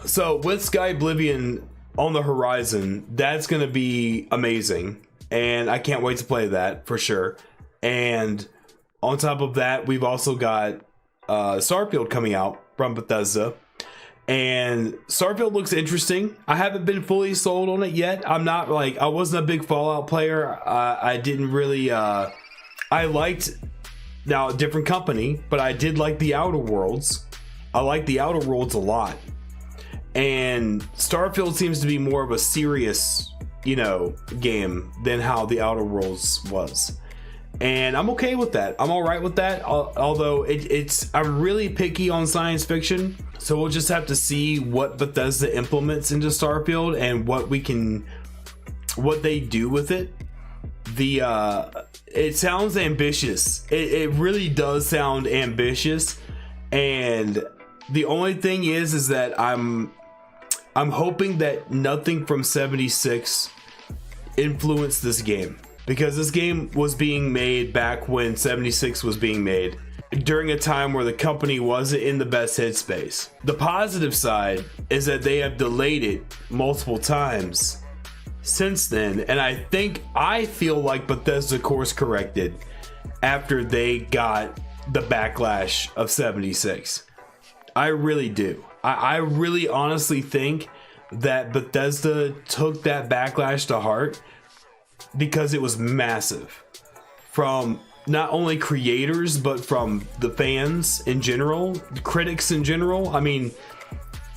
So with Sky Oblivion on the horizon, that's going to be amazing. And I can't wait to play that for sure. And on top of that, we've also got Starfield coming out from Bethesda. And Starfield looks interesting. I haven't been fully sold on it yet. I wasn't a big Fallout player. I didn't really, I liked, now a different company, but I did like the Outer Worlds. I like the Outer Worlds a lot. And Starfield seems to be more of a serious, game than how the Outer Worlds was. And I'm okay with that. I'm all right with that. Although I'm really picky on science fiction. So we'll just have to see what Bethesda implements into Starfield and what they do with it. It sounds ambitious. It really does sound ambitious. And the only thing is that I'm hoping that nothing from 76 influenced this game. Because this game was being made back when 76 was being made, during a time where the company wasn't in the best headspace. The positive side is that they have delayed it multiple times since then, and I feel like Bethesda course corrected after they got the backlash of 76. I really do. I really honestly think that Bethesda took that backlash to heart, because it was massive from not only creators but from the fans in general, critics in general. I mean,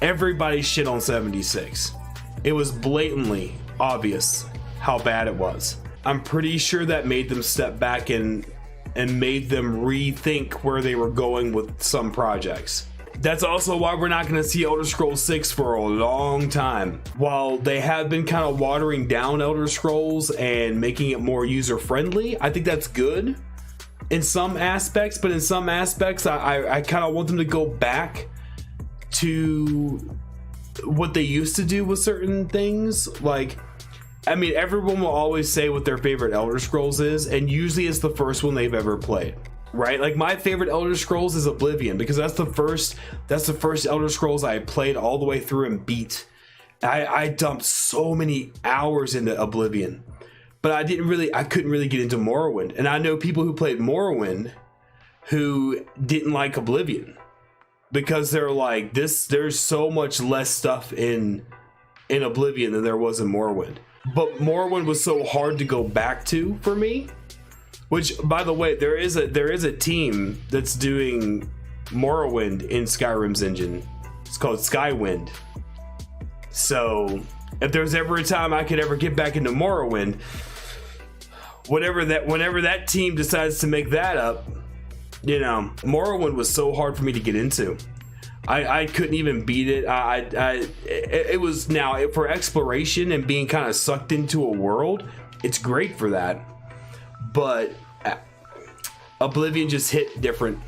everybody shit on 76. It was blatantly obvious how bad it was. I'm pretty sure that made them step back and made them rethink where they were going with some projects. That's also why we're not going to see Elder Scrolls 6 for a long time. While they have been kind of watering down Elder Scrolls and making it more user-friendly, I think that's good in some aspects, but in some aspects, I kind of want them to go back to what they used to do with certain things. Like, I mean, everyone will always say what their favorite Elder Scrolls is, and usually it's the first one they've ever played. Right? Like, my favorite Elder Scrolls is Oblivion, because that's the first Elder Scrolls I played all the way through and beat. I dumped so many hours into Oblivion, but I couldn't really get into Morrowind. And I know people who played Morrowind who didn't like Oblivion because they're like, there's so much less stuff in Oblivion than there was in Morrowind. But Morrowind was so hard to go back to for me. Which, by the way, there is a team that's doing Morrowind in Skyrim's engine. It's called Skywind. So, if there's ever a time I could ever get back into Morrowind, whenever that team decides to make that up, Morrowind was so hard for me to get into. I couldn't even beat it. It was, now for exploration and being kind of sucked into a world, it's great for that. But Oblivion just hit different.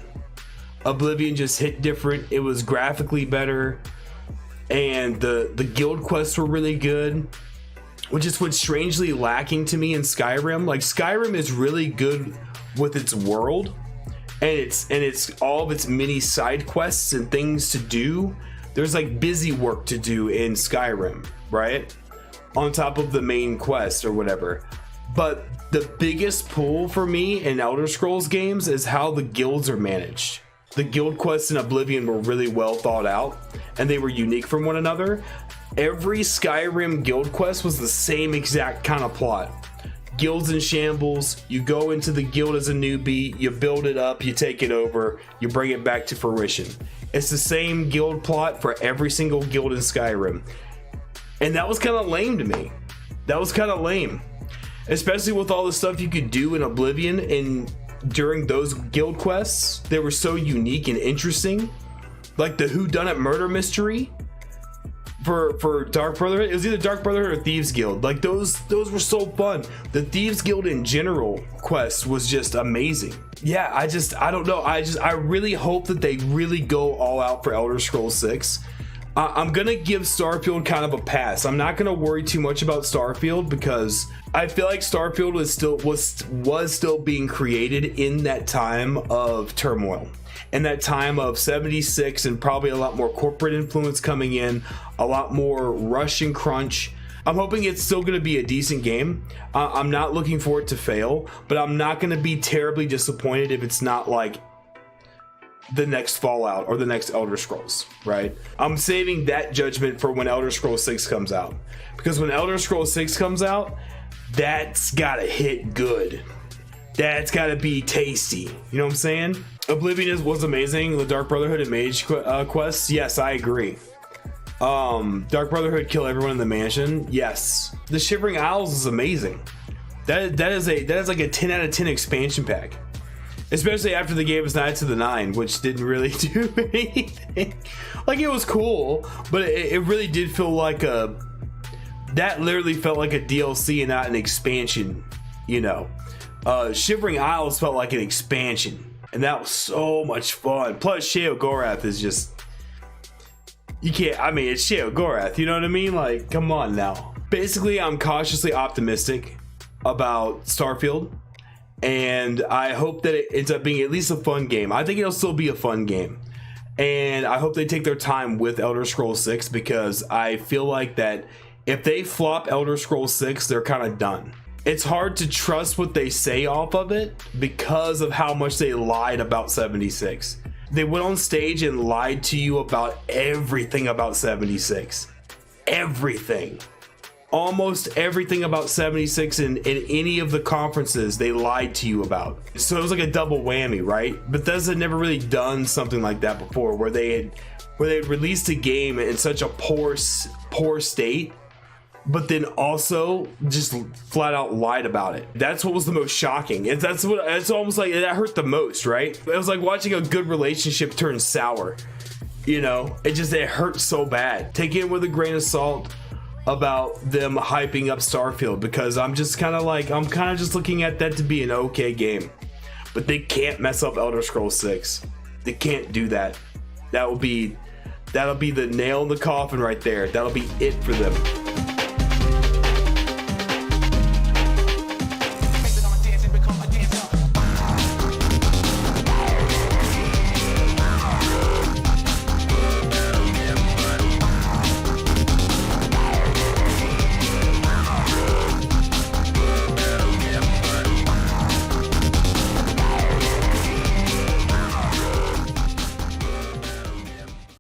It was graphically better, and the guild quests were really good, which is what's strangely lacking to me in Skyrim. Like, Skyrim is really good with its world, and it's all of its mini side quests and things to do. There's like busy work to do in Skyrim, right? On top of the main quest or whatever. But the biggest pull for me in Elder Scrolls games is how the guilds are managed. The guild quests in Oblivion were really well thought out, and they were unique from one another. Every Skyrim guild quest was the same exact kind of plot. Guilds in shambles, you go into the guild as a newbie, you build it up, you take it over, you bring it back to fruition. It's the same guild plot for every single guild in Skyrim. And that was kind of lame to me. Especially with all the stuff you could do in Oblivion and during those guild quests. They were so unique and interesting. Like the whodunit murder mystery for Dark Brotherhood. It was either Dark Brotherhood or Thieves Guild. Like those were so fun. The Thieves Guild in general quest was just amazing. Yeah, I don't know. I really hope that they really go all out for Elder Scrolls 6. I'm gonna give Starfield kind of a pass. I'm not gonna worry too much about Starfield because I feel like Starfield was still being created in that time of turmoil. in that time of 76 and probably a lot more corporate influence coming in, a lot more rush and crunch. I'm hoping it's still going to be a decent game. I'm not looking for it to fail, but I'm not going to be terribly disappointed if it's not like the next Fallout or the next Elder Scrolls, right? I'm saving that judgment for when Elder Scrolls 6 comes out, because when Elder Scrolls 6 comes out, that's gotta hit good. That's gotta be tasty. You know what I'm saying? Oblivion was amazing. The Dark Brotherhood and Mage quests, yes, I agree. Dark Brotherhood kill everyone in the mansion, yes. The Shivering Isles is amazing. That is like a 10 out of 10 expansion pack. Especially after they gave us Knights of the Nine, which didn't really do anything. Like, it was cool, but it really did feel like that literally felt like a DLC and not an expansion, you know. Shivering Isles felt like an expansion, and that was so much fun. Plus, Sheogorath is just, you can't, I mean, it's Sheogorath, you know what I mean? Like, come on now. Basically, I'm cautiously optimistic about Starfield, and I hope that it ends up being at least a fun game. I think it'll still be a fun game, and I hope they take their time with Elder Scrolls 6, because I feel like that if they flop Elder Scrolls 6, they're kind of done. It's hard to trust what they say off of it because of how much they lied about 76. They went on stage and lied to you about everything about 76. Everything. Almost everything about 76 in any of the conferences they lied to you about. So it was like a double whammy, right? Bethesda had never really done something like that before, where they had released a game in such a poor state, but then also just flat out lied about it. That's what was the most shocking. It's almost like that hurt the most, right? It was like watching a good relationship turn sour. You know, it hurt so bad. Take it with a grain of salt about them hyping up Starfield, because I'm kind of just looking at that to be an okay game. But they can't mess up Elder Scrolls 6. They can't do that. That'll be the nail in the coffin right there. That'll be it for them.